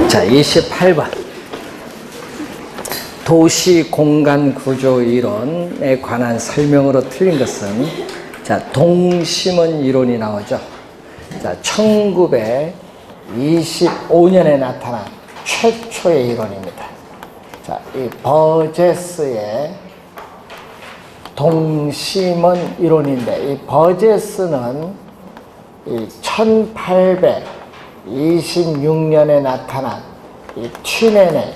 자, 28번. 도시 공간 구조 이론에 관한 설명으로 틀린 것은, 자, 동심원 이론이 나오죠. 자, 1925년에 나타난 최초의 이론입니다. 자, 이 버제스의 동심원 이론인데, 이 버제스는 이 1826년에 나타난 이 튀넨의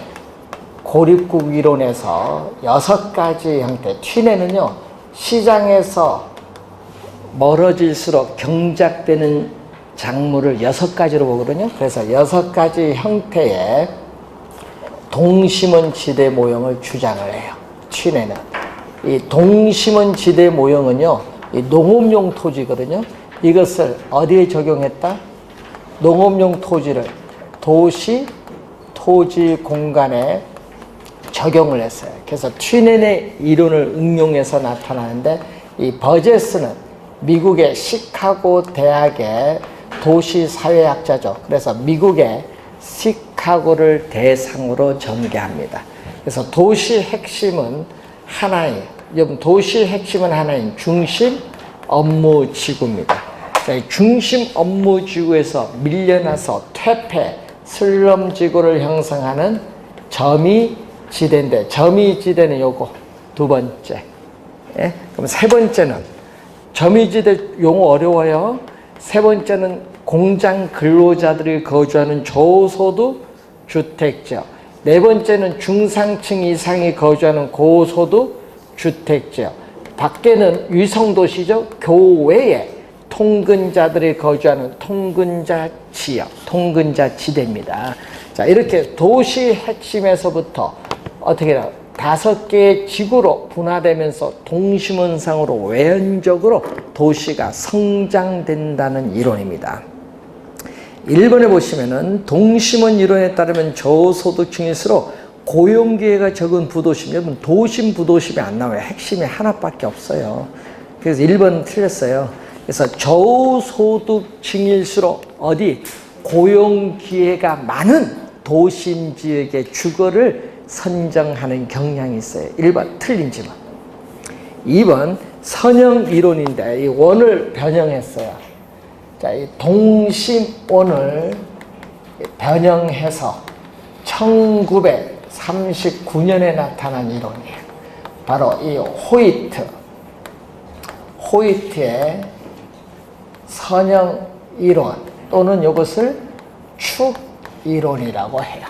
고립국 이론에서 6가지 형태, 튀넨은요, 시장에서 멀어질수록 경작되는 작물을 6가지로 보거든요. 그래서 6가지 형태의 동심원 지대 모형을 주장을 해요. 튀넨은. 이 동심원 지대 모형은요, 이 농업용 토지거든요. 이것을 어디에 적용했다? 농업용 토지를 도시 토지 공간에 적용을 했어요. 그래서 튀넨의 이론을 응용해서 나타나는데, 이 버제스는 미국의 시카고 대학의 도시사회학자죠. 그래서 미국의 시카고를 대상으로 전개합니다. 그래서 도시 핵심은 하나예요. 여러분, 도시 핵심은 하나인 중심 업무지구입니다. 자, 중심 업무지구에서 밀려나서 퇴폐, 슬럼지구를 형성하는 점이지대인데, 점이지대는 요거 두 번째. 예? 그럼 세 번째는, 점이지대 용어 어려워요. 세 번째는 공장 근로자들이 거주하는 저소득 주택지역. 네 번째는 중상층 이상이 거주하는 고소득 주택지역. 밖에는 위성도시죠. 교외에 통근자들이 거주하는 통근자 지역, 통근자 지대입니다. 자, 이렇게 도시 핵심에서부터 어떻게 해요? 5개의 지구로 분화되면서 동심원상으로 외연적으로 도시가 성장된다는 이론입니다. 1번에 보시면은 동심원 이론에 따르면 저소득층일수록 고용기회가 적은 부도심, 여러분 도심 부도심이 안 나와요. 핵심이 하나밖에 없어요. 그래서 1번 틀렸어요. 그래서 저소득층일수록 어디 고용기회가 많은 도심 지역의 주거를 선정하는 경향이 있어요. 1번 틀린 지문. 2번 선형 이론인데 이 원을 변형했어요. 자, 이 동심원을 변형해서 1939년에 나타난 이론이에요. 바로 이 호이트의 선형 이론 또는 이것을 축 이론이라고 해요.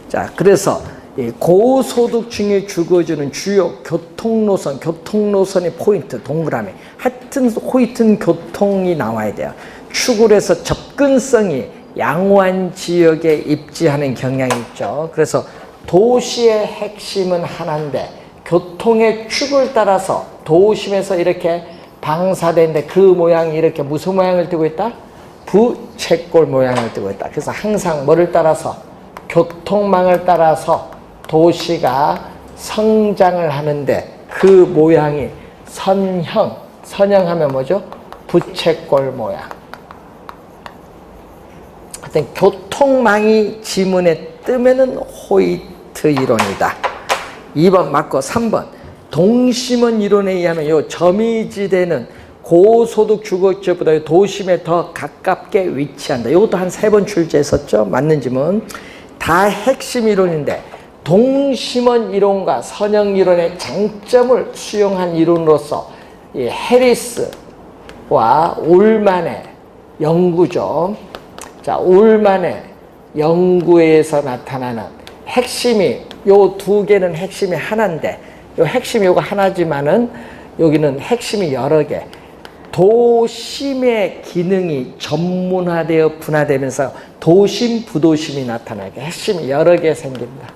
자, 그래서 이 고소득층에 주거지는 주요 교통노선이 포인트, 동그라미. 하여튼 호이트는 교통이 나와야 돼요. 축을 해서 접근성이 양호한 지역에 입지하는 경향이 있죠. 그래서 도시의 핵심은 하나인데 교통의 축을 따라서 도심에서 이렇게 방사되는데 그 모양이 이렇게 무슨 모양을 띠고 있다? 부채꼴 모양을 띠고 있다. 그래서 항상 뭐를 따라서? 교통망을 따라서 도시가 성장을 하는데 그 모양이 선형하면 뭐죠? 부채꼴 모양. 하여튼 교통망이 지문에 뜨면은 호이트 이론이다. 2번 맞고 3번. 동심원 이론에 의하면 요 점이지대는 고소득 주거지보다 도심에 더 가깝게 위치한다. 이것도 한 3번 출제했었죠. 맞는 지문. 다 핵심 이론인데 동심원 이론과 선형 이론의 장점을 수용한 이론으로서 이 해리스와 울만의 연구죠. 자, 울만의 연구에서 나타나는 핵심이 요 2개는 핵심이 하나인데 요 핵심이 요거 하나지만은 여기는 핵심이 여러 개. 도심의 기능이 전문화되어 분화되면서 도심, 부도심이 나타나게 핵심이 여러 개 생긴다.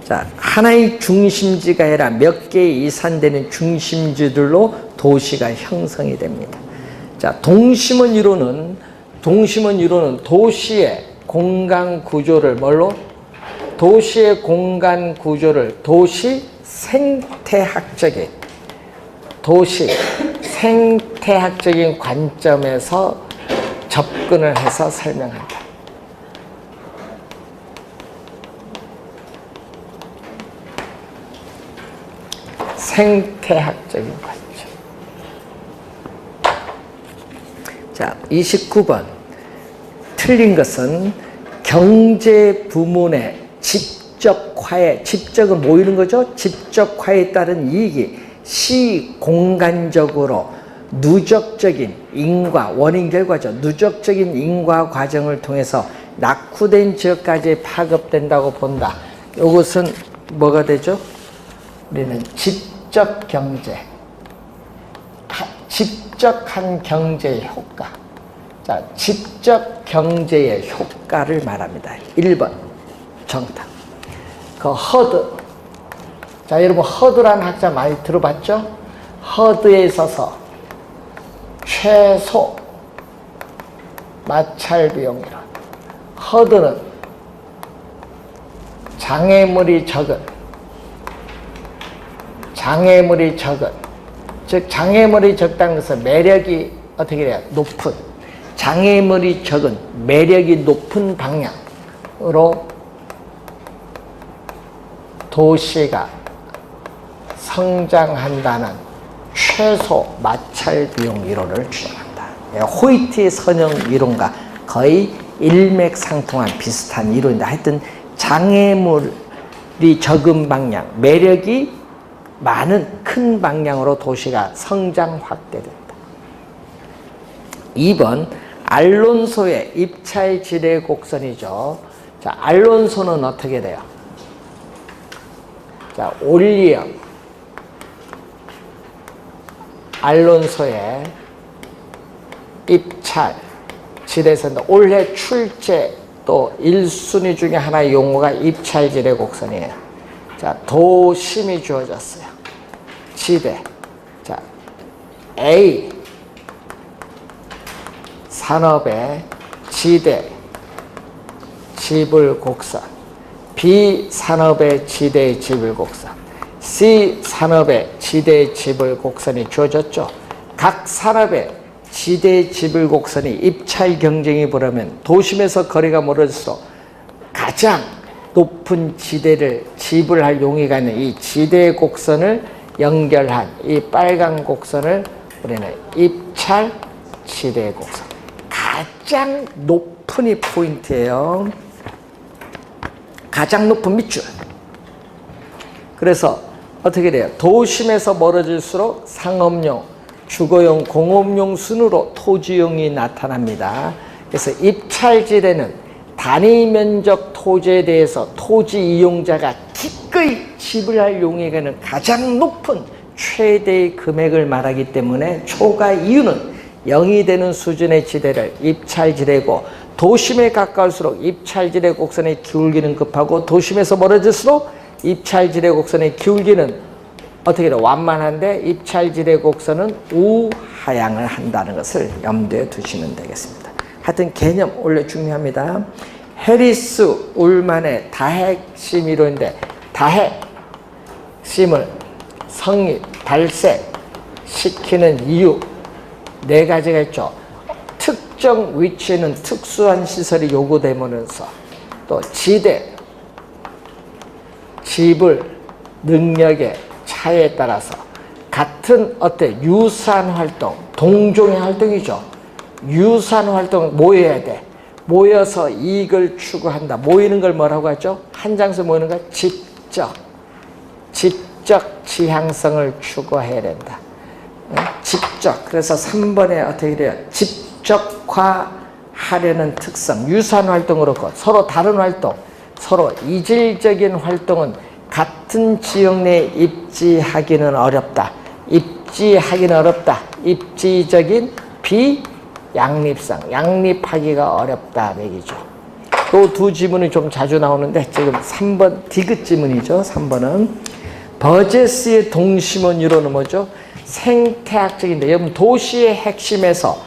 자, 하나의 중심지가 아니라 몇 개의 이산되는 중심지들로 도시가 형성이 됩니다. 자, 동심원 이론은 도시의 공간 구조를 뭘로? 도시의 공간 구조를 도시 생태학적인 관점에서 접근을 해서 설명한다. 생태학적인 관점. 자, 29번. 틀린 것은 경제 부문의 집적화에, 집적은 모이는 거죠? 집적화에 따른 이익이 시공간적으로 누적적인 인과, 원인 결과죠. 누적적인 인과 과정을 통해서 낙후된 지역까지 파급된다고 본다. 이것은 뭐가 되죠? 우리는 집적 경제, 집적한 경제의 효과. 자, 집적 경제의 효과를 말합니다. 1번 정답. 그 허드. 자, 여러분 허드라는 학자 많이 들어봤죠? 허드에 있어서 최소 마찰 비용이론. 허드는 장애물이 적은, 즉 장애물이 적다는 것은 매력이 어떻게 돼요? 높은, 장애물이 적은 매력이 높은 방향으로 도시가 성장한다는 최소 마찰 비용 이론을 주장한다. 호이트의 선형 이론과 거의 일맥상통한 비슷한 이론인데, 하여튼 장애물이 적은 방향, 매력이 많은 큰 방향으로 도시가 성장 확대된다. 2번 알론소의 입찰 지뢰 곡선이죠. 자, 알론소는 어떻게 돼요? 자, 올리엄 알론소의 입찰 지뢰선도 올해 출제 또 1순위 중에 하나의 용어가 입찰 지뢰 곡선이에요. 자, 도심이 주어졌어요. 지대. 자, A 산업의 지대 지불곡선, B 산업의 지대 지불곡선, C 산업의 지대 지불곡선이 주어졌죠. 각 산업의 지대 지불곡선이 입찰 경쟁이 벌어지면 도심에서 거리가 멀어질수록 가장 높은 지대를 지불할 용의가 있는 이 지대 곡선을 연결한 이 빨간 곡선을 우리는 입찰 지대 곡선. 가장 높은 이 포인트예요. 가장 높은 밑줄. 그래서 어떻게 돼요? 도심에서 멀어질수록 상업용, 주거용, 공업용 순으로 토지용이 나타납니다. 그래서 입찰지대는 단위 면적 토지에 대해서 토지 이용자가 기꺼이 지불할 용의가 있는 가장 높은 최대의 금액을 말하기 때문에 초과 이유는 0이 되는 수준의 지대를 입찰지대고, 도심에 가까울수록 입찰지대 곡선의 기울기는 급하고 도심에서 멀어질수록 입찰지대 곡선의 기울기는 어떻게 돼? 완만한데 입찰지대 곡선은 우하향을 한다는 것을 염두에 두시면 되겠습니다. 하여튼 개념 원래 중요합니다. 해리스 울만의 다핵심 이론인데, 다핵심을 성립, 발생시키는 이유 4가지가 있죠. 특정 위치에는 특수한 시설이 요구되면서, 또 지대, 지불, 능력의 차이에 따라서 같은 유사한 활동, 동종의 활동이죠. 유사한 활동 모여야 돼. 모여서 이익을 추구한다. 모이는 걸 뭐라고 하죠? 한 장소에 모이는 걸 집적 지향성을 추구해야 된다. 집적. 그래서 3번에 어떻게 돼요? 집적화하려는 특성. 유사한 활동은 그렇고 서로 다른 활동, 서로 이질적인 활동은 같은 지역 내에 입지하기는 어렵다. 입지적인 비양립성, 양립하기가 어렵다 얘기죠. 또 두 지문이 좀 자주 나오는데 지금 3번 디귿 지문이죠. 3번은 버제스의 동심원 이론은 뭐죠? 생태학적인데, 여러분 도시의 핵심에서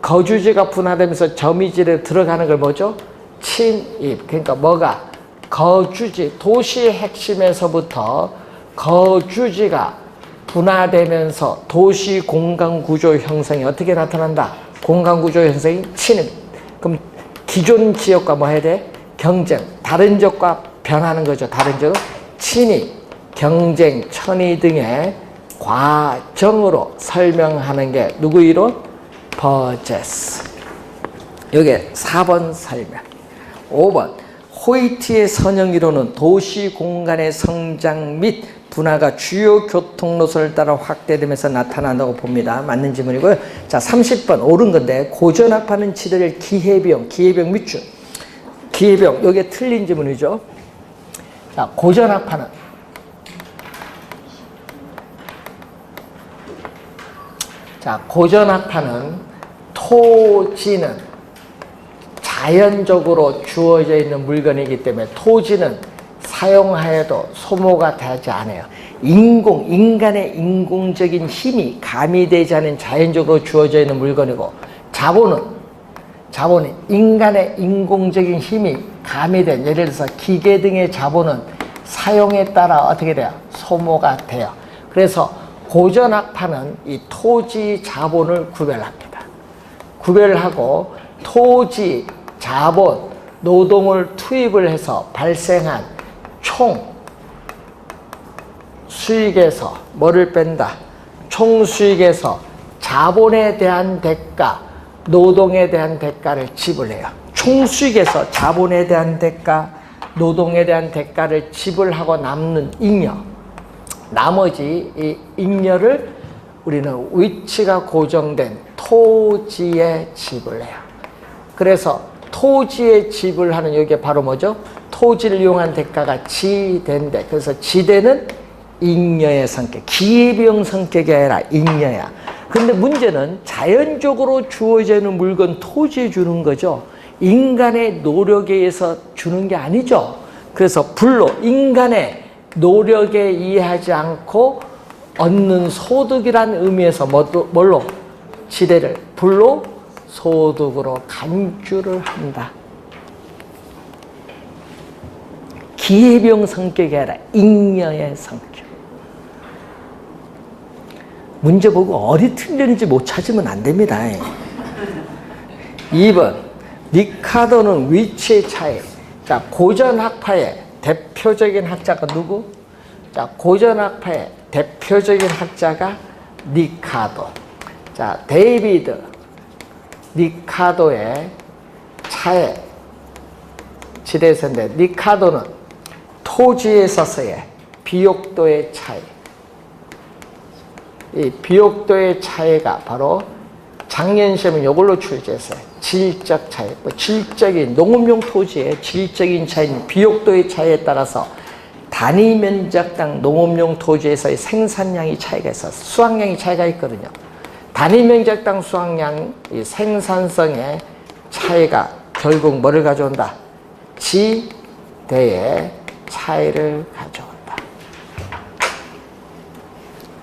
거주지가 분화되면서 점이질에 들어가는 걸 뭐죠? 침입. 그러니까 뭐가? 거주지, 도시의 핵심에서부터 거주지가 분화되면서 도시 공간 구조 형성이 어떻게 나타난다? 공간구조 현상이 침입. 그럼 기존 지역과 뭐 해야 돼? 경쟁. 다른 지역과 변하는 거죠. 다른 지역은 침입, 경쟁, 천위 등의 과정으로 설명하는 게 누구 이론? 버제스. 여기에 4번 설명. 5번 호이트의 선형 이론은 도시 공간의 성장 및 분화가 주요 교통노선을 따라 확대되면서 나타난다고 봅니다. 맞는 질문이고요. 자, 30번 옳은 건데 고전학파는 지대를 기해병 밑줄. 기해병 여기에 틀린 질문이죠. 자, 고전학파는 토지는 자연적으로 주어져 있는 물건이기 때문에 토지는 사용하여도 소모가 되지 않아요. 인간의 인공적인 힘이 가미되지 않은 자연적으로 주어져 있는 물건이고, 자본은 인간의 인공적인 힘이 가미된, 예를 들어서 기계 등의 자본은 사용에 따라 어떻게 돼요? 소모가 돼요. 그래서 고전학파는 이 토지 자본을 구별합니다. 구별하고 토지, 자본, 노동을 투입을 해서 발생한 총 수익에서 뭐를 뺀다? 총 수익에서 자본에 대한 대가, 노동에 대한 대가를 지불해요. 총 수익에서 자본에 대한 대가, 노동에 대한 대가를 지불하고 남는 잉여, 나머지 이 잉여를 우리는 위치가 고정된 토지에 지불해요. 그래서 토지에 지불하는 여기에 바로 뭐죠? 토지를 이용한 대가가 지대인데, 그래서 지대는 잉여의 성격, 기회비용 성격이 아니라 잉여야. 근데 문제는 자연적으로 주어져 있는 물건 토지에 주는 거죠. 인간의 노력에 의해서 주는 게 아니죠. 그래서 불로 인간의 노력에 의하지 않고 얻는 소득이란 의미에서 뭘로? 지대를 불로 소득으로 간주를 한다. 기회비용 성격이 아니라 잉여의 성격. 문제 보고 어디 틀렸는지 못 찾으면 안 됩니다. 2번 리카도는 위치의 차이. 자, 고전학파의 대표적인 학자가 누구? 자, 고전학파의 대표적인 학자가 리카도. 자, 데이비드 리카도의 차의 지대서인데, 리카도는 토지에 있어서의 비옥도의 차이. 이 비옥도의 차이가 바로 작년 시험은 이걸로 출제했어요. 질적 차이. 질적인 농업용 토지의 질적인 차이는 비옥도의 차이에 따라서 단위 면적당 농업용 토지에서의 생산량이 차이가 있어서 수확량이 차이가 있거든요. 단위 면적당 수확량, 이 생산성의 차이가 결국 뭐를 가져온다? 지대의 차이를 가져온다.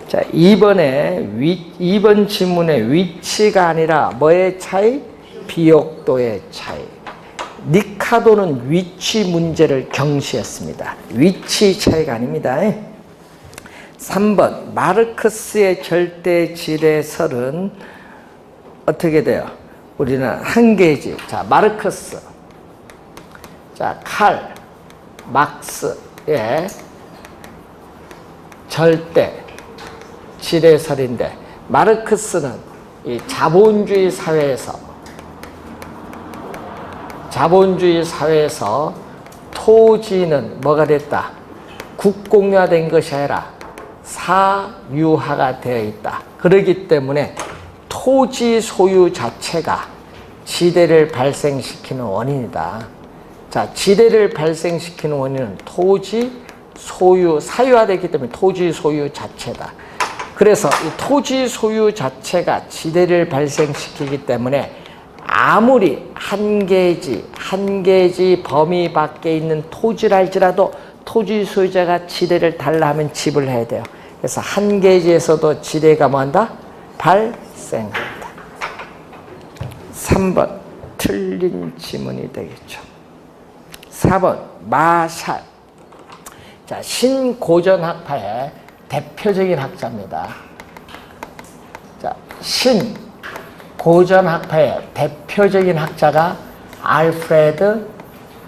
자, 2번 질문의 위치가 아니라 뭐의 차이? 비옥도의 차이. 리카도는 위치 문제를 경시했습니다. 위치 차이가 아닙니다. 3번 마르크스의 절대지대설은 어떻게 돼요? 우리는 한 개지. 자, 마르크스. 자, 칼 막스의 절대지대설인데, 마르크스는 이 자본주의 사회에서 토지는 뭐가 됐다? 국공유화된 것이 아니라 사유화가 되어 있다. 그렇기 때문에 토지 소유 자체가 지대를 발생시키는 원인이다. 자, 지대를 발생시키는 원인은 토지 소유, 사유화되기 때문에 토지 소유 자체다. 그래서 이 토지 소유 자체가 지대를 발생시키기 때문에 아무리 한 개지 범위 밖에 있는 토지랄지라도 토지 소유자가 지대를 달라 하면 지불해야 돼요. 그래서 한 개지에서도 지대가 뭐한다? 발생한다. 3번 틀린 지문이 되겠죠. 4번 마샬. 자, 신고전학파의 대표적인 학자입니다. 자, 고전학파의 대표적인 학자가 알프레드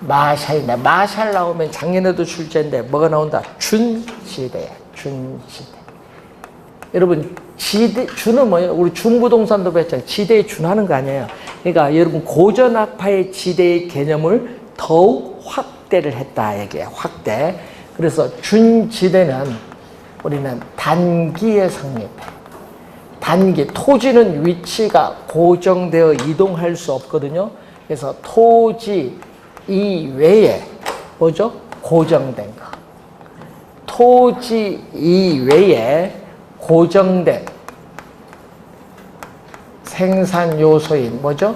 마샬인데, 마샬 나오면 작년에도 출제인데 뭐가 나온다? 준지대. 준지대. 여러분, 지대, 준은 뭐예요? 우리 준부동산도 배웠잖아요. 지대에 준하는 거 아니에요. 그러니까 여러분, 고전학파의 지대의 개념을 더욱 확대를 했다 얘기예요. 확대. 그래서 준지대는 우리는 단기에 성립해. 단기. 토지는 위치가 고정되어 이동할 수 없거든요. 그래서 토지 이외에 뭐죠? 고정된 거. 토지 이외에 고정된 생산 요소인 뭐죠?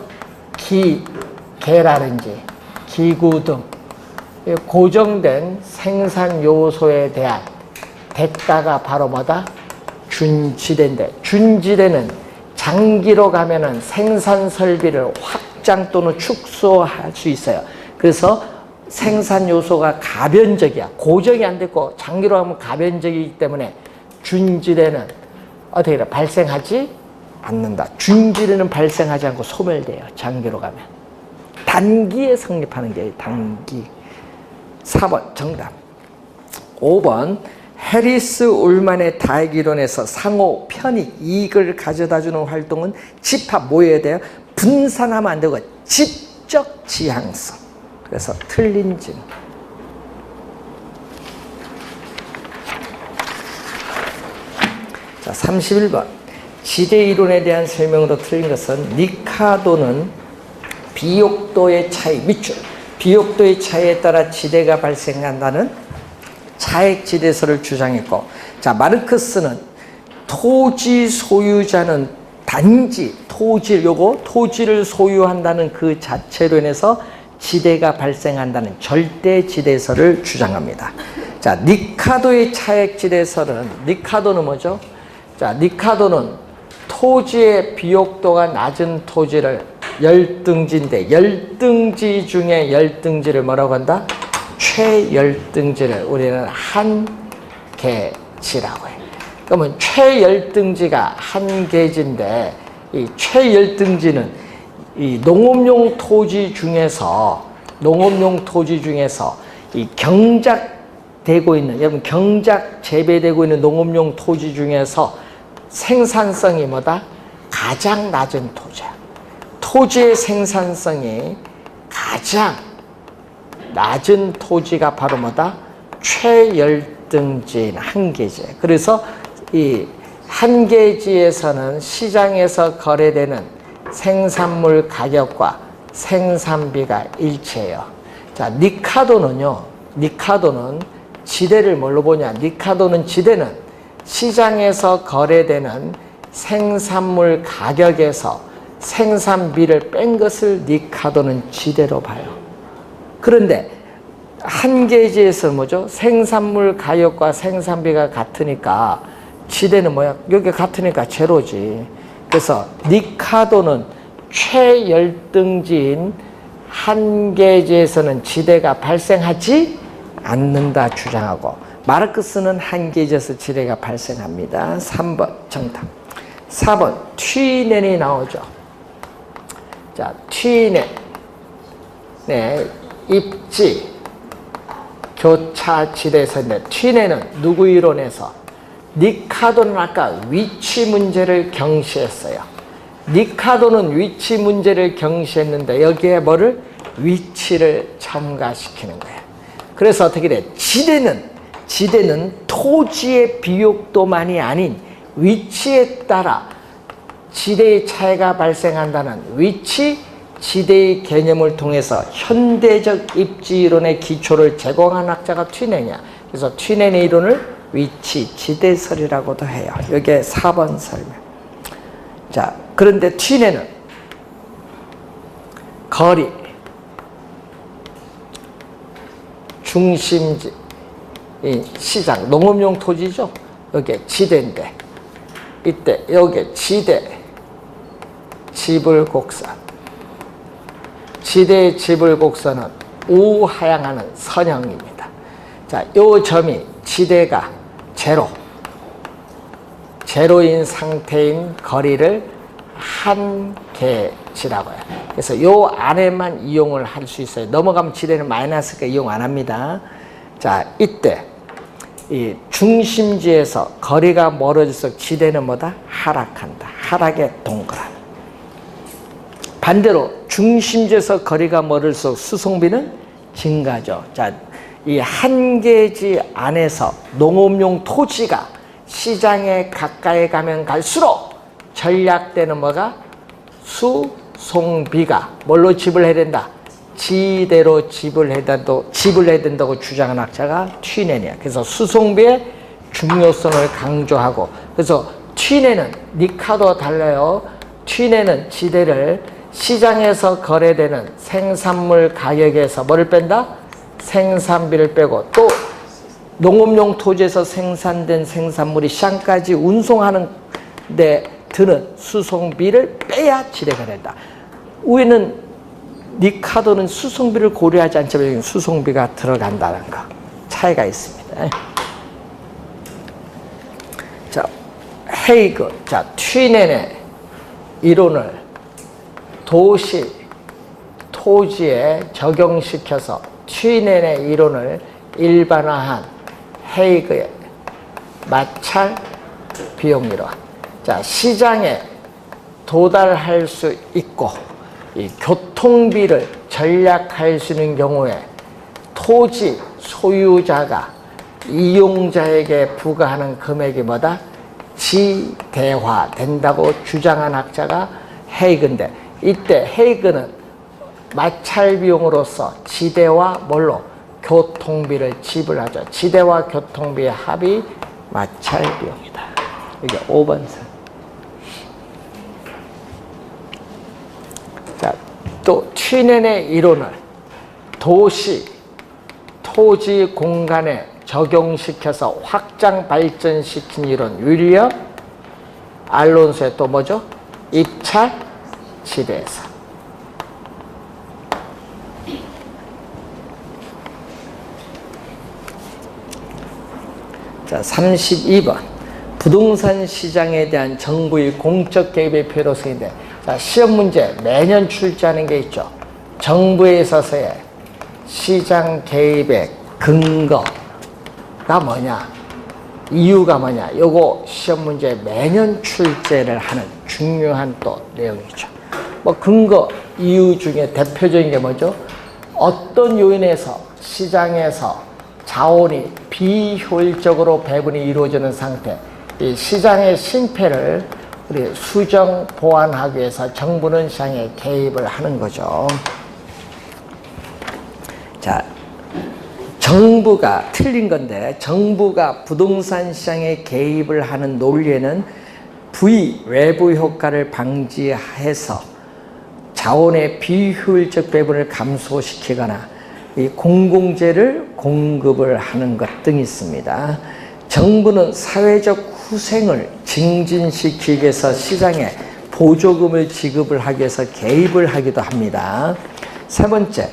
개라든지 기구 등 고정된 생산 요소에 대한 대가가 바로 뭐다? 준지대인데, 준지대는 장기로 가면은 생산 설비를 확장 또는 축소할 수 있어요. 그래서 생산 요소가 가변적이야. 고정이 안 됐고 장기로 가면 가변적이기 때문에 준지대는 어떻게 돼? 발생하지 않는다. 준지대는 발생하지 않고 소멸돼요. 장기로 가면. 단기에 성립하는 게 단기. 4번 정답. 5번 해리스 울만의 다액이론에서 상호 편익 이익을 가져다주는 활동은 집합 뭐여야 돼요? 분산하면 안 되고 집적 지향성. 그래서 틀린 질문. 자, 31번. 지대 이론에 대한 설명으로 틀린 것은 리카도는 비옥도의 차이, 밑줄. 비옥도의 차이에 따라 지대가 발생한다는 차액지대설을 주장했고, 자, 마르크스는 토지 소유자는 단지 토지를 소유한다는 그 자체로 인해서 지대가 발생한다는 절대지대설을 주장합니다. 자, 리카도의 차액지대설은, 리카도는 뭐죠? 자, 리카도는 토지의 비옥도가 낮은 토지를 열등지인데, 열등지 중에 열등지를 뭐라고 한다? 최열등지를 우리는 한계지라고 해요. 그러면 최열등지가 한계지인데, 이 최열등지는 이 농업용 토지 중에서 이 경작되고 있는, 여러분 경작 재배되고 있는 농업용 토지 중에서 생산성이 뭐다? 가장 낮은 토지야. 토지의 생산성이 가장 낮은 토지가 바로 뭐다? 최열등지인 한계지. 그래서 이 한계지에서는 시장에서 거래되는 생산물 가격과 생산비가 일치해요. 자, 니카도는 지대를 뭘로 보냐? 니카도는 지대는 시장에서 거래되는 생산물 가격에서 생산비를 뺀 것을 니카도는 지대로 봐요. 그런데 한계지에서 뭐죠? 생산물 가격과 생산비가 같으니까 지대는 뭐야? 여기 같으니까 제로지. 그래서 니카도는 최열등지인 한계지에서는 지대가 발생하지 않는다 주장하고, 마르크스는 한계지에서 지대가 발생합니다. 3번 정답. 4번 튀넨이 나오죠. 자, 튀넨. 네, 입지 교차 지대에서인데, 튀넨은 누구 이론에서? 니카도는 아까 위치 문제를 경시했어요. 니카도는 위치 문제를 경시했는데 여기에 뭐를? 위치를 첨가시키는 거예요. 그래서 어떻게 돼? 지대는 토지의 비옥도만이 아닌 위치에 따라 지대의 차이가 발생한다는 위치, 지대의 개념을 통해서 현대적 입지 이론의 기초를 제공한 학자가 튀넨이야. 그래서 튀넨의 이론을 위치, 지대설이라고도 해요. 여기에 4번 설명. 자, 그런데 튀넨은 거리, 중심지, 이 시장, 농업용 토지죠. 여기에 지대인데, 이때 여기에 지대, 지불곡선. 지대의 지불곡선은 우하향하는 선형입니다. 자, 요 점이 지대가 제로인 상태인 거리를 한계지라고 해요. 그래서 요 안에만 이용을 할 수 있어요. 넘어가면 지대는 마이너스니까 이용 안 합니다. 자, 이때 이 중심지에서 거리가 멀어질수록 지대는 뭐다? 하락한다. 하락의 동그라미. 반대로 중심지에서 거리가 멀을수록 수송비는 증가죠. 자, 이 한계지 안에서 농업용 토지가 시장에 가까이 가면 갈수록 전략되는 뭐가? 수송비가 뭘로 지불해야 된다? 지대로 지불해야 된다고 주장한 학자가 튀넨이야. 그래서 수송비의 중요성을 강조하고, 그래서 튀넨은 니카도 달라요. 튀넨은 지대를 시장에서 거래되는 생산물 가격에서 뭐를 뺀다? 생산비를 빼고, 또 농업용 토지에서 생산된 생산물이 시장까지 운송하는 데 드는 수송비를 빼야 지대가 된다. 위에는 니카도는 수송비를 고려하지 않지만 여기 수송비가 들어간다는 거 차이가 있습니다. 자, 헤이그, 자, 튀넨의 이론을 도시, 토지에 적용시켜서 튀넨의 이론을 일반화한 헤이그의 마찰 비용이론. 자, 시장에 도달할 수 있고 이 교통비를 절약할 수 있는 경우에 토지 소유자가 이용자에게 부과하는 금액이 뭐다? 지대화 된다고 주장한 학자가 헤이그인데, 이때 헤이그는 마찰 비용으로서 지대와 뭘로? 교통비를 지불하죠. 지대와 교통비의 합이 마찰 비용이다. 이게 5번선. 자, 또 튀넨의 이론을 도시, 토지 공간에 적용시켜서 확장 발전시킨 이론 윌리엄 알론소의 또 뭐죠? 입찰 지배에서. 자, 32번. 부동산 시장에 대한 정부의 공적 개입의 필요성인데, 자, 시험 문제 매년 출제하는 게 있죠. 정부에 있어서의 시장 개입의 근거가 뭐냐, 이유가 뭐냐, 요거 시험 문제 매년 출제를 하는 중요한 또 내용이죠. 뭐 근거, 이유 중에 대표적인 게 뭐죠? 어떤 요인에서 시장에서 자원이 비효율적으로 배분이 이루어지는 상태, 이 시장의 심폐를 우리 수정 보완하기 위해서 정부는 시장에 개입을 하는 거죠. 자, 정부가 틀린 건데, 정부가 부동산 시장에 개입을 하는 논리에는 부의 외부 효과를 방지해서 자원의 비효율적 배분을 감소시키거나 이 공공재를 공급을 하는 것 등이 있습니다. 정부는 사회적 후생을 증진시키기 위해서 시장에 보조금을 지급을 하기 위해서 개입을 하기도 합니다. 세 번째,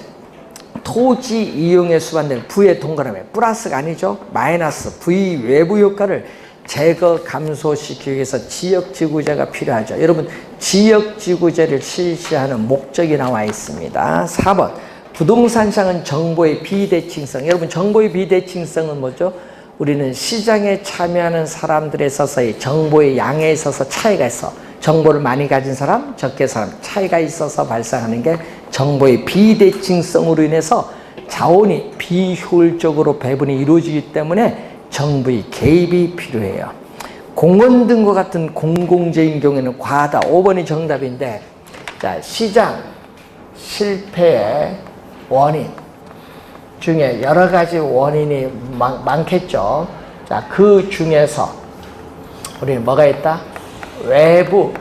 토지 이용에 수반되는 부의 동그라미, 플러스가 아니죠. 마이너스, 부의 외부 효과를 제거 감소시키기 위해서 지역지구제가 필요하죠. 여러분, 지역지구제를 실시하는 목적이 나와 있습니다. 4번, 부동산 시장은 정보의 비대칭성. 여러분, 정보의 비대칭성은 뭐죠? 우리는 시장에 참여하는 사람들에 있어서의 정보의 양에 있어서 차이가 있어. 정보를 많이 가진 사람, 적게 사람, 차이가 있어서 발생하는 게 정보의 비대칭성으로 인해서 자원이 비효율적으로 배분이 이루어지기 때문에 정부의 개입이 필요해요. 공원 등과 같은 공공재인 경우에는 과하다. 5번이 정답인데, 자, 시장 실패의 원인 중에 여러 가지 원인이 많겠죠. 자, 그 중에서 우리는 뭐가 있다? 외부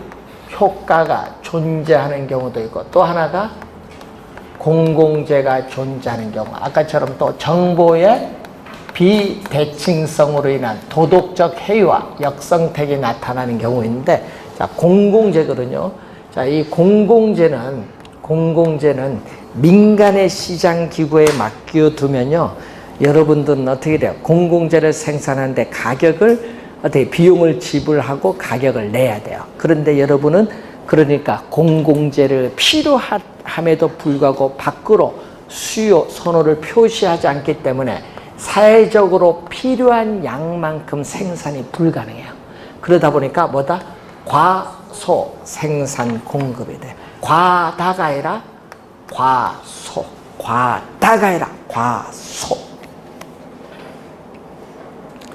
효과가 존재하는 경우도 있고, 또 하나가 공공재가 존재하는 경우, 아까처럼 또 정보의 비대칭성으로 인한 도덕적 해이와 역성택이 나타나는 경우인데, 자, 공공재거든요. 자, 이 공공재는 민간의 시장 기구에 맡겨두면요, 여러분들은 어떻게 돼요? 공공재를 생산하는데 가격을, 어떻게 비용을 지불하고 가격을 내야 돼요. 그런데 여러분은 그러니까 공공재를 필요함에도 불구하고 밖으로 수요, 선호를 표시하지 않기 때문에 사회적으로 필요한 양만큼 생산이 불가능해요. 그러다 보니까 뭐다? 과소 생산 공급이 돼. 과다가 아니라 과소. 과다가 아니라 과소.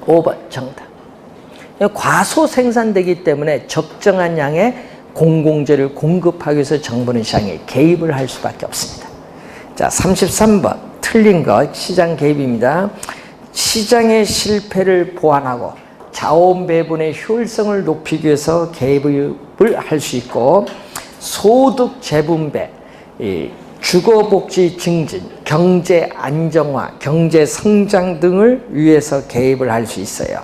5번 정답. 과소 생산되기 때문에 적정한 양의 공공재를 공급하기 위해서 정부는 시장에 개입을 할 수밖에 없습니다. 자, 33번 틀린 것 시장 개입입니다. 시장의 실패를 보완하고 자원 배분의 효율성을 높이기 위해서 개입을 할 수 있고 소득 재분배, 주거복지 증진, 경제 안정화, 경제 성장 등을 위해서 개입을 할 수 있어요.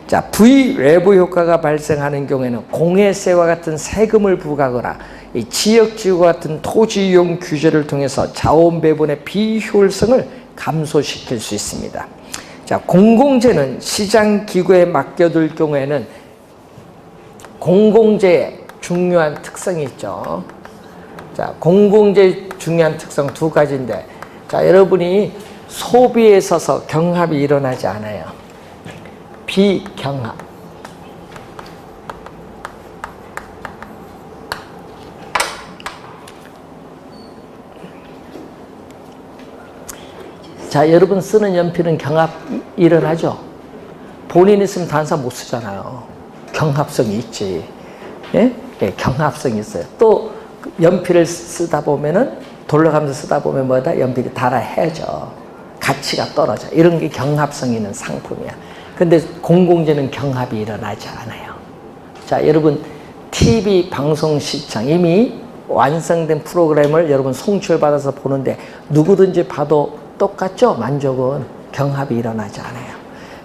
자, 부의 외부 효과가 발생하는 경우에는 공해세와 같은 세금을 부과하거나 이 지역지구와 같은 토지 이용 규제를 통해서 자원 배분의 비효율성을 감소시킬 수 있습니다. 자, 공공재는 시장 기구에 맡겨둘 경우에는 공공재의 중요한 특성이 있죠. 자, 공공재의 중요한 특성 두 가지인데, 자, 여러분이 소비에 있어서 경합이 일어나지 않아요. 비경합. 자, 여러분 쓰는 연필은 경합 일어나죠? 본인이 쓰면 다른 사람 못 쓰잖아요. 경합성이 있지. 예? 예, 경합성이 있어요. 또 연필을 쓰다 보면은 돌려가면서 쓰다 보면 뭐다? 연필이 닳아해져. 가치가 떨어져. 이런 게 경합성 있는 상품이야. 근데 공공재는 경합이 일어나지 않아요. 자, 여러분 TV 방송 시청 이미 완성된 프로그램을 여러분 송출받아서 보는데 누구든지 봐도 똑같죠? 만족은 경합이 일어나지 않아요.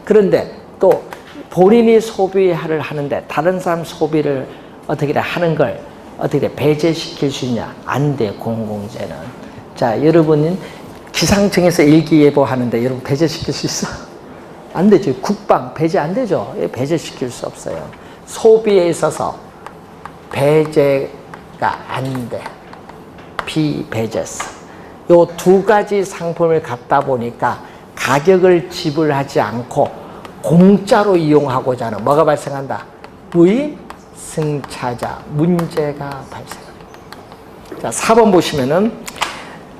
그런데 또 본인이 소비를 하는데 다른 사람 소비를 어떻게 하는 걸 어떻게 배제시킬 수 있냐? 안 돼, 공공재는. 자, 여러분은 기상청에서 일기예보 하는데 여러분 배제시킬 수 있어? 안 되죠. 국방 배제 안 되죠. 배제시킬 수 없어요. 소비에 있어서 배제가 안 돼. 비배제성. 요 두 가지 상품을 갖다 보니까 가격을 지불하지 않고 공짜로 이용하고자 하는 뭐가 발생한다? 무임승차자 문제가 발생합니다. 자, 4번 보시면은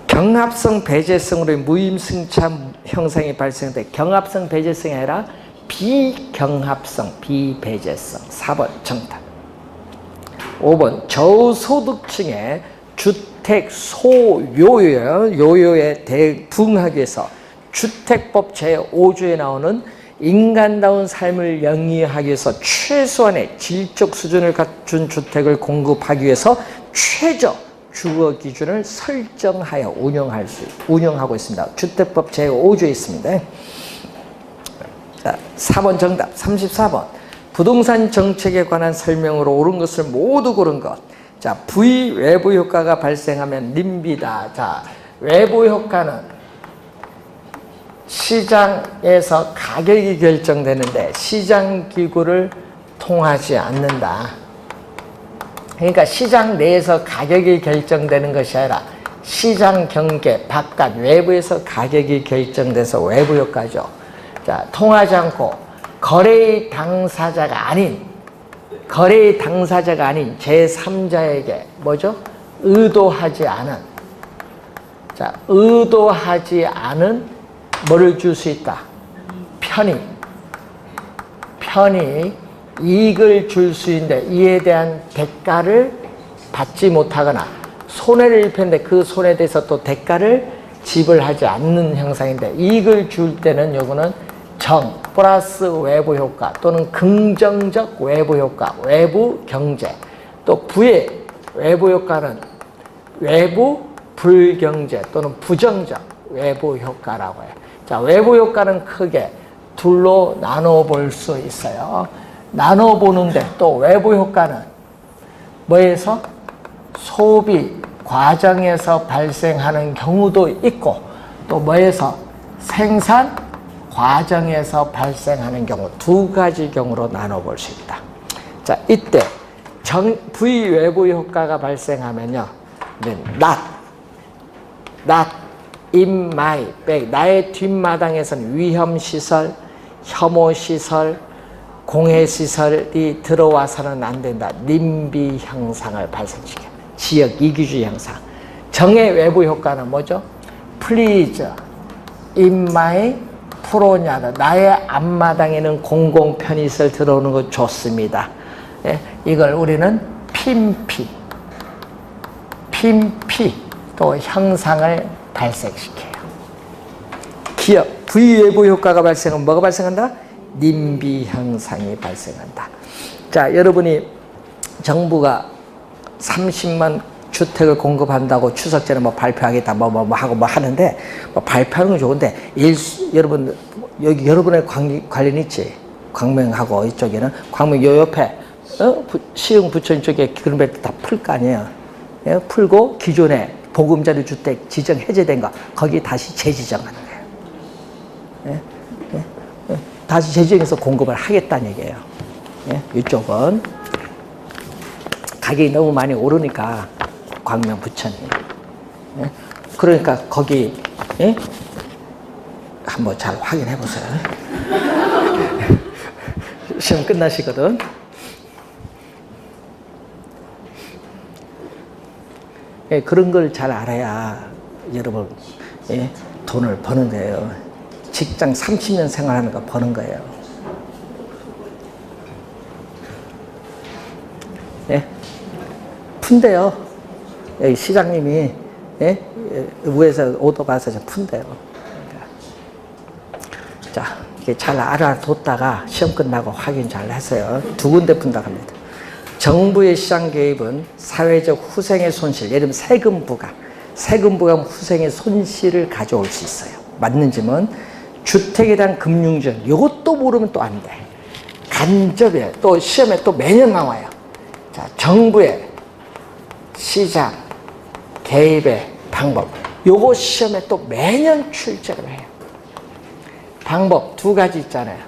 경합성 배제성으로 무임승차 형상이 발생돼. 경합성 배제성이 아니라 비경합성 비배제성. 4번 정답. 5번 저소득층의 주택 소요요에 대응하기 위해서 주택법 제5조에 나오는 인간다운 삶을 영위하기 위해서 최소한의 질적 수준을 갖춘 주택을 공급하기 위해서 최저 주거 기준을 설정하여 운영하고 있습니다. 주택법 제5조에 있습니다. 자, 4번 정답. 34번 부동산 정책에 관한 설명으로 옳은 것을 모두 고른 것. 자, 부의 외부 효과가 발생하면 님비다. 자, 외부 효과는 시장에서 가격이 결정되는데 시장 기구를 통하지 않는다. 그러니까 시장 내에서 가격이 결정되는 것이 아니라 시장 경계 바깥 외부에서 가격이 결정돼서 외부 효과죠. 자, 통하지 않고 거래의 당사자가 아닌 제3자에게 뭐죠? 의도하지 않은 뭐를 줄 수 있다? 편의 이익을 줄 수 있는데 이에 대한 대가를 받지 못하거나 손해를 입혔는데 그 손해에 대해서 또 대가를 지불하지 않는 형상인데 이익을 줄 때는 요거는 플러스 외부 효과 또는 긍정적 외부 효과, 외부 경제. 또 부의 외부 효과는 외부 불경제 또는 부정적 외부 효과라고 해요. 자, 외부 효과는 크게 둘로 나눠 볼 수 있어요. 나눠 보는데 또 외부 효과는 뭐에서? 소비 과정에서 발생하는 경우도 있고 또 뭐에서? 생산 과정에서 발생하는 경우 두 가지 경우로 나눠볼 수 있다. 자, 이때 부위 외부 효과가 발생하면요. not in my back. 나의 뒷마당에서는 위험시설, 혐오시설, 공해시설이 들어와서는 안 된다. 님비 현상을 발생시켜. 지역 이기주의 현상. 정의 외부 효과는 뭐죠? Please, in my 프로냐다. 나의 앞마당에는 공공 편의시설 들어오는 거 좋습니다. 예, 이걸 우리는 핀피 또 형상을 발생시켜요. 기업, 부위 외부 효과가 발생하면 뭐가 발생한다? 님비 현상이 발생한다. 자, 여러분이 정부가 30만 주택을 공급한다고 추석 전에 뭐 발표하겠다 뭐 하고 뭐 하는데 뭐 발표하는 건 좋은데 여러분 여기 여러분의 관련 있지? 광명하고 이쪽에는 광명 요 옆에 시흥 부천 쪽에 그런 데 다 풀 거 아니에요. 예? 풀고 기존에 보금자리 주택 지정 해제된 거 거기 다시 재지정하는 거예요. 예? 예? 예? 다시 재지정해서 공급을 하겠다는 얘기예요. 예? 이쪽은 가격이 너무 많이 오르니까 광명 부천이. 예? 그러니까 거기 예? 한번 잘 확인해 보세요. 시험 끝나시거든. 예, 그런 걸 잘 알아야 여러분 예, 돈을 버는 거예요. 직장 30년 생활하는 거 버는 거예요. 예? 푼대요. 여기 시장님이 예? 위에서 오더 봐서 푼대요. 그러니까. 자, 이게 잘 알아뒀다가 시험 끝나고 확인 잘 하세요. 두 군데 푼다고 합니다. 정부의 시장 개입은 사회적 후생의 손실, 예를 들면 세금 부과하면 후생의 손실을 가져올 수 있어요. 맞는지면 주택에 대한 금융지원, 이것도 모르면 또 안 돼. 간접에 또 시험에 또 매년 나와요. 자, 정부의 시장 개입의 방법, 요거 시험에 또 매년 출제를 해요. 방법 두 가지 있잖아요.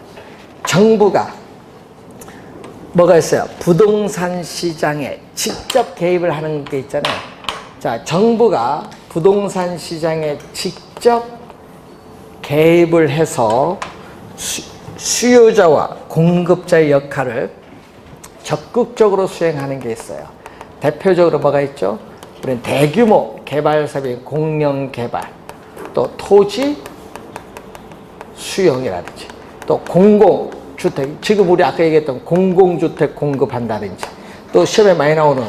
정부가 뭐가 있어요? 부동산 시장에 직접 개입을 하는 게 있잖아요. 자, 정부가 부동산 시장에 직접 개입을 해서 수요자와 공급자의 역할을 적극적으로 수행하는 게 있어요. 대표적으로 뭐가 있죠? 우리는 대규모 개발 사업의 공영 개발, 또 토지 수용이라든지, 또 공공주택, 지금 우리 아까 얘기했던 공공주택 공급한다든지, 또 시험에 많이 나오는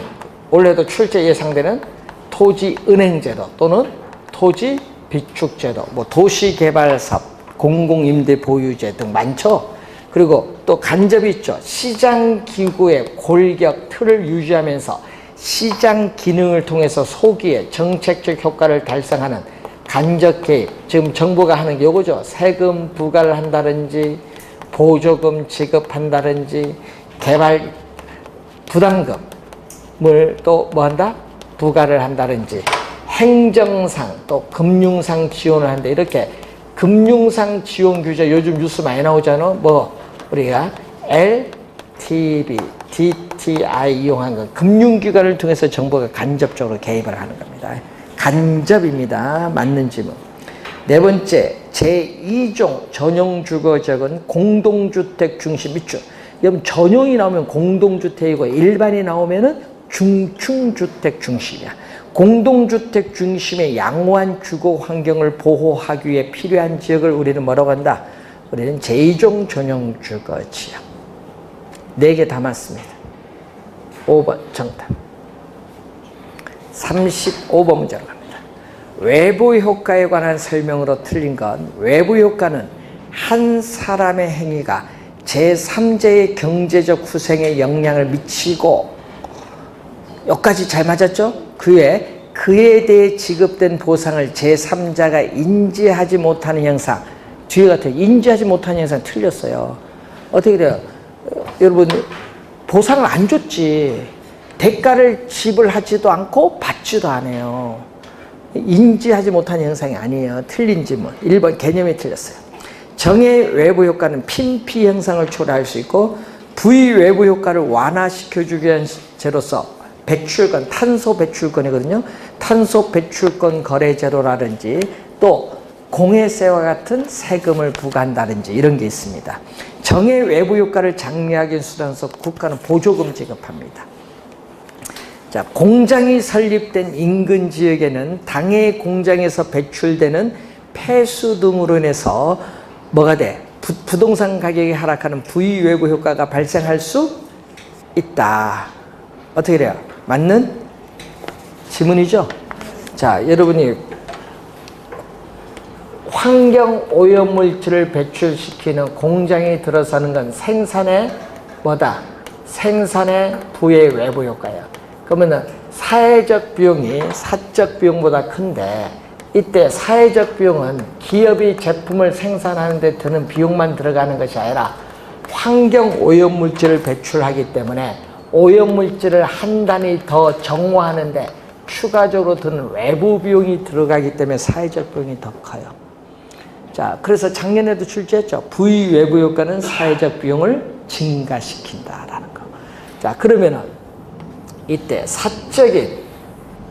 올해도 출제 예상되는 토지은행제도 또는 토지비축제도, 뭐 도시개발사업, 공공임대보유제 등 많죠. 그리고 또 간접이 있죠. 시장기구의 골격 틀을 유지하면서 시장 기능을 통해서 소기의 정책적 효과를 달성하는 간접 개입, 지금 정부가 하는 게 이거죠. 세금 부과를 한다든지 보조금 지급한다든지 개발 부담금을 또 뭐 한다? 부과를 한다든지 행정상 또 금융상 지원을 한다. 이렇게 금융상 지원 규제 요즘 뉴스 많이 나오잖아. 뭐 우리가 LTV, DTI 이용한 거 금융기관을 통해서 정부가 간접적으로 개입을 하는 겁니다. 간접입니다. 맞는지 뭐. 네 번째, 제2종 전용주거지역은 공동주택 중심 밑줄. 여러분 전용이 나오면 공동주택이고 일반이 나오면은 중층주택 중심이야. 공동주택 중심의 양호한 주거 환경을 보호하기 위해 필요한 지역을 우리는 뭐라고 한다? 우리는 제2종 전용주거지역. 4개 담았습니다. 5번 정답. 35번 문제로 갑니다. 외부 효과에 관한 설명으로 틀린 건, 외부 효과는 한 사람의 행위가 제3자의 경제적 후생에 영향을 미치고, 여기까지 잘 맞았죠? 그에 대해 지급된 보상을 제3자가 인지하지 못하는 현상. 뒤에 같아요. 인지하지 못하는 현상 틀렸어요. 어떻게 돼요? 여러분, 보상을 안 줬지. 대가를 지불하지도 않고 받지도 않아요. 인지하지 못하는 현상이 아니에요. 틀린 질문. 1번 개념이 틀렸어요. 정의 외부 효과는 핀피 현상을 초래할 수 있고, 부의 외부 효과를 완화시켜주기 위한 제로서 배출권, 탄소 배출권이거든요. 탄소 배출권 거래제로라든지 또 공해세와 같은 세금을 부과한다든지 이런 게 있습니다. 정해 외부 효과를 장려하기 수단으로서 국가는 보조금 지급합니다. 자, 공장이 설립된 인근 지역에는 당해 공장에서 배출되는 폐수 등으로 인해서 뭐가 돼? 부동산 가격이 하락하는 부의 외부 효과가 발생할 수 있다. 어떻게 돼요? 맞는 지문이죠? 자, 여러분이 환경 오염물질을 배출시키는 공장이 들어서는 건 생산의 뭐다? 생산의 부의 외부 효과예요. 그러면 사회적 비용이 사적 비용보다 큰데 이때 사회적 비용은 기업이 제품을 생산하는 데 드는 비용만 들어가는 것이 아니라 환경 오염물질을 배출하기 때문에 오염물질을 한 단위 더 정화하는데 추가적으로 드는 외부 비용이 들어가기 때문에 사회적 비용이 더 커요. 자, 그래서 작년에도 출제했죠. 부의 외부 효과는 사회적 비용을 증가시킨다라는 거. 자, 그러면은 이때 사적인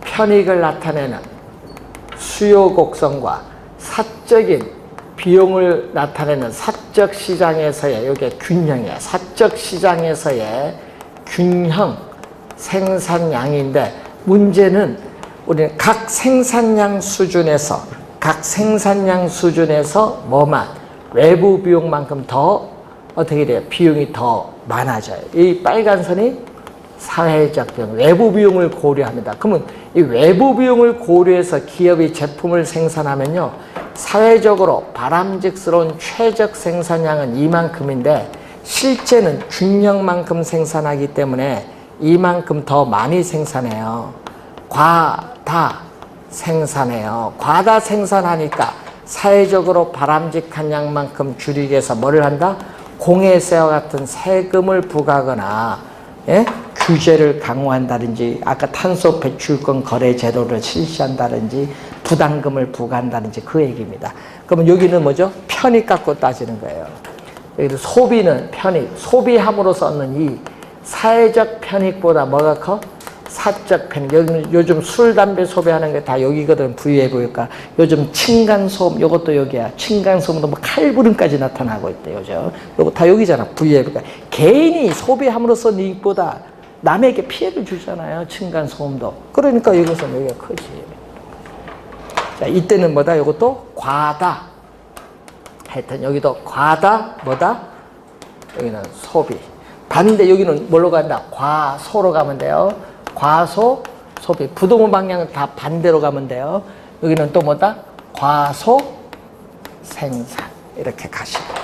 편익을 나타내는 수요 곡선과 사적인 비용을 나타내는 사적 시장에서의 이게 균형이에요. 사적 시장에서의 균형 생산량인데 문제는 우리는 각 생산량 수준에서 뭐만 외부 비용만큼 더 어떻게 돼요? 비용이 더 많아져요. 이 빨간 선이 사회적 비용, 외부 비용을 고려합니다. 그러면 이 외부 비용을 고려해서 기업이 제품을 생산하면요, 사회적으로 바람직스러운 최적 생산량은 이만큼인데 실제는 균형만큼 생산하기 때문에 이만큼 더 많이 생산해요. 과다 생산해요. 과다 생산하니까 사회적으로 바람직한 양만큼 줄이기 위해서 뭐를 한다? 공해세와 같은 세금을 부과하거나 예? 규제를 강화한다든지 아까 탄소 배출권 거래 제도를 실시한다든지 부담금을 부과한다든지 그 얘기입니다. 그러면 여기는 뭐죠? 편익 갖고 따지는 거예요. 여기도 소비는 편익, 소비함으로써 얻는 이 사회적 편익보다 뭐가 커? 사적 편익. 여기는 요즘 술, 담배 소비하는 게 다 여기거든. 부의외부니까 요즘 층간소음, 요것도 여기야. 층간소음도 뭐 칼부림까지 나타나고 있대, 요즘. 요거 다 여기잖아. 부의외부가. 개인이 소비함으로써 이익보다 남에게 피해를 주잖아요. 층간소음도. 그러니까 여기서 여기가 크지. 자, 이때는 뭐다? 요것도 과다. 하여튼 여기도 과다, 뭐다? 여기는 소비. 반대 여기는 뭘로 간다? 과소로 가면 돼요. 과소, 소비. 부동의 방향은 다 반대로 가면 돼요. 여기는 또 뭐다? 과소, 생산. 이렇게 가시면 돼요.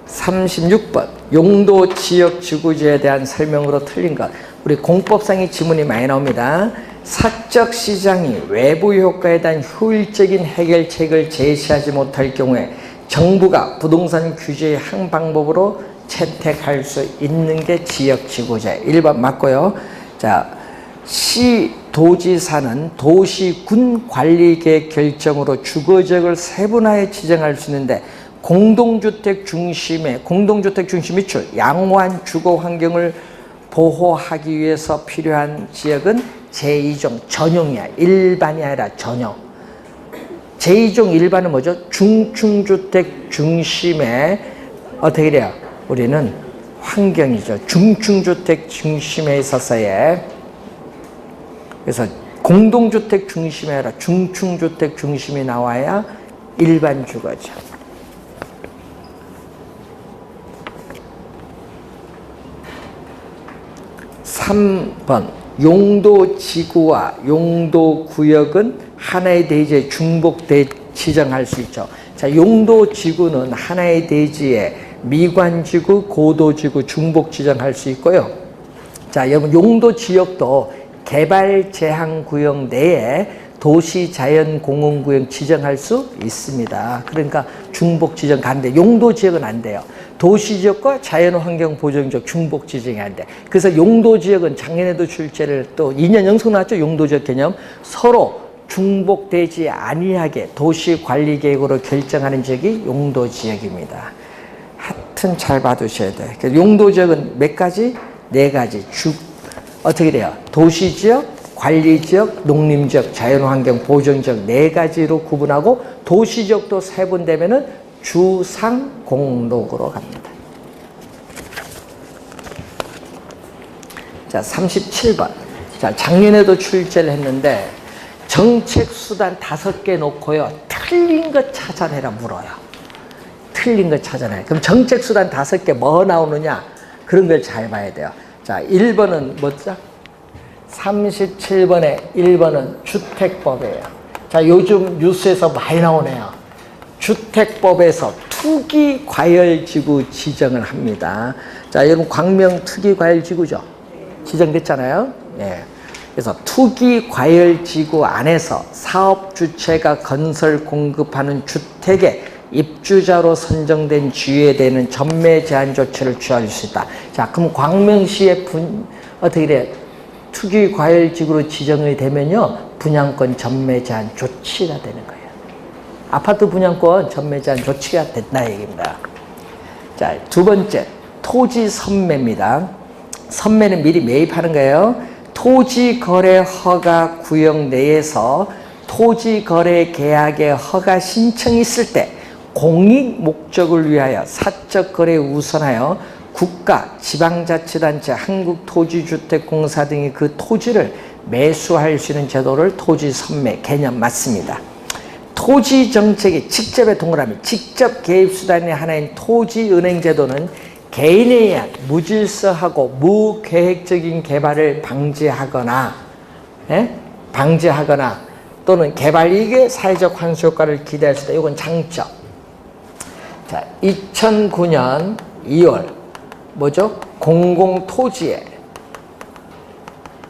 (36번) 용도 지역 지구지에 대한 설명으로 틀린 것. 우리 공법상의 지문이 많이 나옵니다. 사적 시장이 외부 효과에 대한 효율적인 해결책을 제시하지 못할 경우에 정부가 부동산 규제의 한 방법으로 채택할 수 있는 게 지역지구제. 1번 맞고요. 자, 시, 도지사는 도시, 군 관리계획 결정으로 주거지역을 세분화해 지정할 수 있는데 공동주택 중심의 양호한 주거 환경을 보호하기 위해서 필요한 지역은 제2종 전용이야. 일반이 아니라 전용. 제2종 일반은 뭐죠? 중층주택 중심의 어떻게 돼요? 우리는 환경이죠. 중층주택 중심에 있어서의, 그래서 공동주택 중심이 아니라 중층주택 중심이 나와야 일반 주거죠. 3번 용도지구와 용도구역은 하나의 대지에 지정할 수 있죠. 자, 용도지구는 하나의 대지에 미관지구, 고도지구, 중복 지정할 수 있고요. 자, 여러분 용도지역도 개발제한구역 내에 도시자연공원구역 지정할 수 있습니다. 그러니까 중복 지정 가는데 용도지역은 안 돼요. 도시지역과 자연환경보전지역 중복 지정이 안 돼. 그래서 용도지역은 작년에도 출제를 또 2년 연속 나왔죠. 용도지역 개념. 서로 중복되지 아니하게 도시관리계획으로 결정하는 지역이 용도지역입니다. 하여튼 하여튼 잘 봐두셔야 돼. 용도지역은 몇 가지? 네 가지. 어떻게 돼요? 도시지역, 관리지역, 농림지역, 자연환경 보존지역 네 가지로 구분하고 도시지역도 세분되면은 주상공록으로 갑니다. 자, 37번. 자, 작년에도 출제를 했는데 정책수단 5개 놓고요. 틀린 거 찾아내라 물어요. 틀린 거 찾아내. 그럼 정책수단 5개 뭐 나오느냐? 그런 걸 잘 봐야 돼요. 자, 1번은 뭐죠? 37번에 1번은 주택법이에요. 자, 요즘 뉴스에서 많이 나오네요. 주택법에서 투기과열지구 지정을 합니다. 자, 여러분 광명 투기과열지구죠? 지정됐잖아요. 예. 그래서 투기과열지구 안에서 사업주체가 건설 공급하는 주택에 입주자로 선정된 지위에 대한 전매 제한 조치를 취할 수 있다. 자, 그럼 광명시의 어떻게 돼? 투기과열지구로 지정이 되면요, 분양권 전매 제한 조치가 되는 거예요. 아파트 분양권 전매 제한 조치가 된다 얘기입니다. 자, 두 번째, 토지 선매입니다. 선매는 미리 매입하는 거예요. 토지거래 허가 구역 내에서 토지거래 계약의 허가 신청이 있을 때 공익 목적을 위하여 사적 거래에 우선하여 국가, 지방자치단체, 한국토지주택공사 등이 그 토지를 매수할 수 있는 제도를 토지선매 개념 맞습니다. 토지정책의 직접의 동그라미, 직접 개입수단의 하나인 토지은행제도는 개인에 의한 무질서하고 무계획적인 개발을 방지하거나 또는 개발 이익의 사회적 환수 효과를 기대할 수 있다. 이건 장점. 자, 2009년 2월 뭐죠? 공공토지의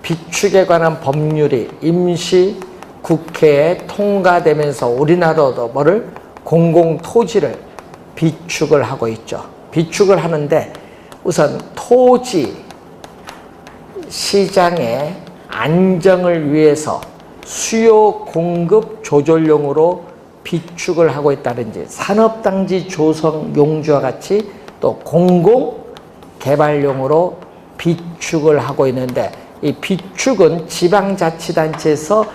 비축에 관한 법률이 임시 국회에 통과되면서 우리나라도 뭐를? 공공토지를 비축을 하고 있죠. 비축을 하는데 우선 토지 시장의 안정을 위해서 수요 공급 조절용으로 비축을 하고 있다든지 산업단지 조성 용지와 같이 또 공공개발용으로 비축을 하고 있는데 이 비축은 지방자치단체에서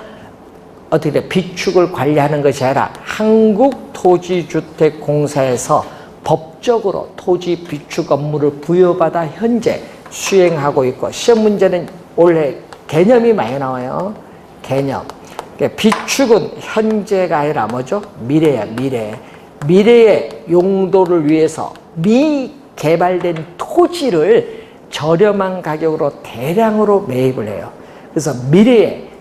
어떻게 돼? 비축을 관리하는 것이 아니라 한국토지주택공사에서 법적으로 토지 비축 업무를 부여받아 현재 수행하고 있고 시험 문제는 올해 개념이 많이 나와요. 개념. 비축은 현재가 아니라 뭐죠? 미래야, 미래. 미래의 용도를 위해서 미개발된 토지를 저렴한 가격으로 대량으로 매입을 해요. 그래서 미래의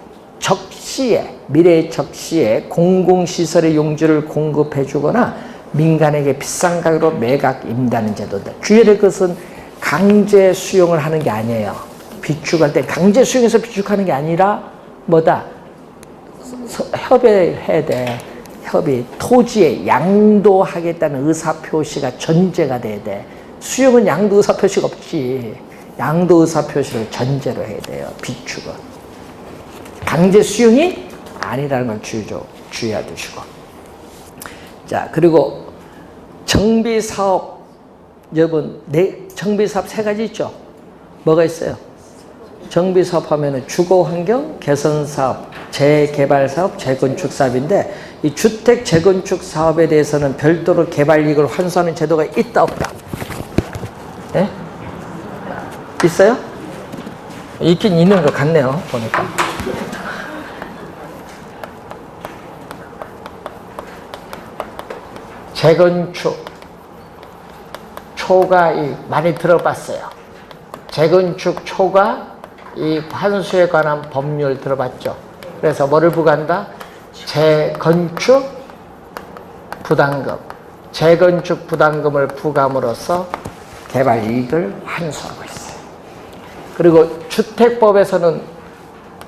적시에 공공시설의 용지를 공급해 주거나 민간에게 비싼 가격으로 매각 임대하는 제도인데 주의해야 될 것은 강제 수용을 하는 게 아니에요. 비축할 때 강제 수용해서 비축하는 게 아니라 뭐다? 협의해야 돼. 협의. 토지에 양도하겠다는 의사표시가 전제가 돼야 돼. 수용은 양도 의사표시가 없지. 양도 의사표시를 전제로 해야 돼요. 비축은. 강제 수용이 아니라는 걸 주의해 두시고. 자, 그리고 정비사업, 여러분, 정비사업 3가지 있죠? 뭐가 있어요? 정비사업 하면은 주거환경 개선사업, 재개발사업, 재건축사업인데 이 주택 재건축 사업에 대해서는 별도로 개발이익을 환수하는 제도가 있다 없다? 네? 있어요? 있긴 있는 것 같네요. 보니까. 재건축 초과이익 많이 들어봤어요. 재건축 초과이익 환수에 관한 법률 들어봤죠. 그래서 뭐를 부과한다? 재건축 부담금. 재건축 부담금을 부과함으로써 개발 이익을 환수하고 있어요. 그리고 주택법에서는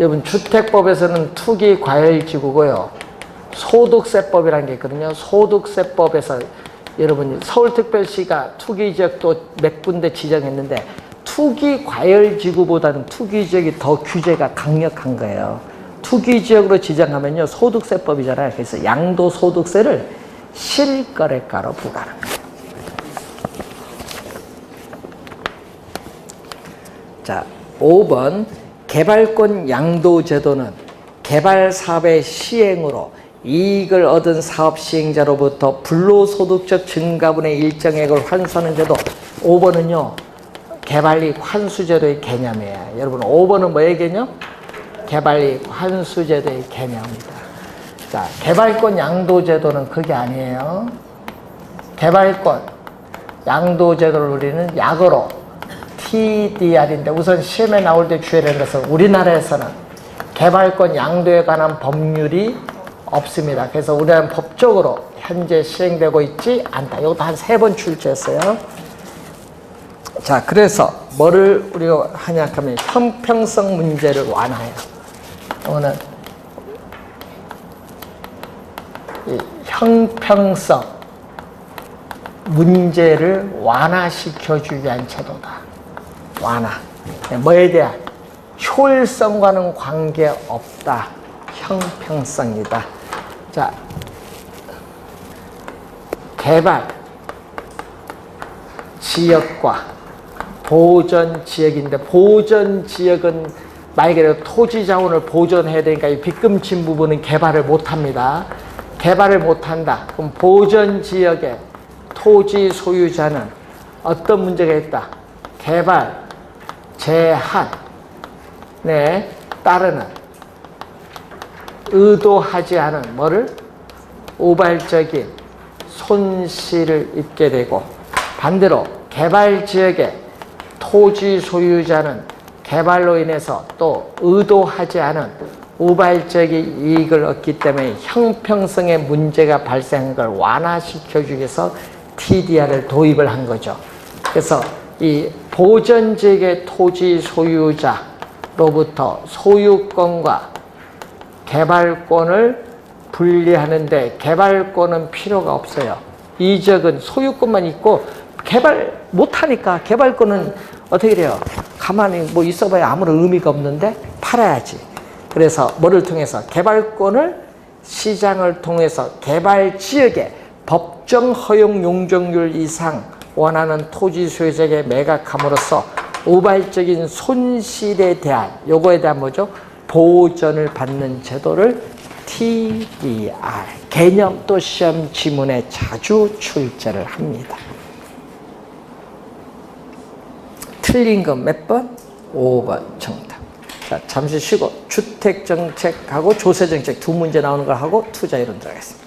여러분 주택법에서는 투기 과열지구고요. 소득세법이라는 게 있거든요. 소득세법에서 여러분 서울특별시가 투기지역도 몇 군데 지정했는데 투기 과열지구보다는 투기지역이 더 규제가 강력한 거예요. 투기지역으로 지정하면요 소득세법이잖아요. 그래서 양도소득세를 실거래가로 부과하는 거예요. 자, 5번 개발권 양도 제도는 개발 사업의 시행으로 이익을 얻은 사업 시행자로부터 불로소득적 증가분의 일정액을 환수하는 제도. 5번은요, 개발이익 환수제도의 개념이에요. 여러분, 5번은 뭐의 개념? 개발이익 환수제도의 개념입니다. 자, 개발권 양도제도는 그게 아니에요. 개발권 양도제도를 우리는 약어로 TDR인데, 우선 시험에 나올 때 주의해야 되는 것은 우리나라에서는 개발권 양도에 관한 법률이 없습니다. 그래서 우리나라는 법적으로 현재 시행되고 있지 않다. 이것도 한 3번 출제했어요. 자, 그래서 뭐를 우리가 하냐 하면 형평성 문제를 완화해요. 오늘 이 형평성 문제를 완화시켜주기 위한 제도다. 완화. 뭐에 대한? 효율성과는 관계없다. 형평성이다. 자, 개발 지역과 보전 지역인데, 보전 지역은 말 그대로 토지 자원을 보존해야 되니까 이 빗금친 부분은 개발을 못합니다. 개발을 못한다. 그럼 보전 지역의 토지 소유자는 어떤 문제가 있다? 개발 제한에 따르는 의도하지 않은 뭐를? 우발적인 손실을 입게 되고, 반대로 개발 지역의 토지 소유자는 개발로 인해서 또 의도하지 않은 우발적인 이익을 얻기 때문에 형평성의 문제가 발생한 걸 완화시켜주기 위해서 TDR을 도입을 한 거죠. 그래서 이 보전지역의 토지 소유자로부터 소유권과 개발권을 분리하는데, 개발권은 필요가 없어요. 이 지역은 소유권만 있고 개발 못하니까 개발권은 어떻게 돼요? 가만히 뭐 있어봐야 아무런 의미가 없는데 팔아야지. 그래서 뭐를 통해서? 개발권을 시장을 통해서 개발 지역에 법정 허용 용적률 이상 원하는 토지 소유자에게 매각함으로써 우발적인 손실에 대한, 요거에 대한 뭐죠? 보전을 받는 제도를 TDR, 개념 또 시험 지문에 자주 출제를 합니다. 틀린 건 몇 번? 5번 정답. 자, 잠시 쉬고 주택정책하고 조세정책 두 문제 나오는 걸 하고 투자 이론 들어가겠습니다.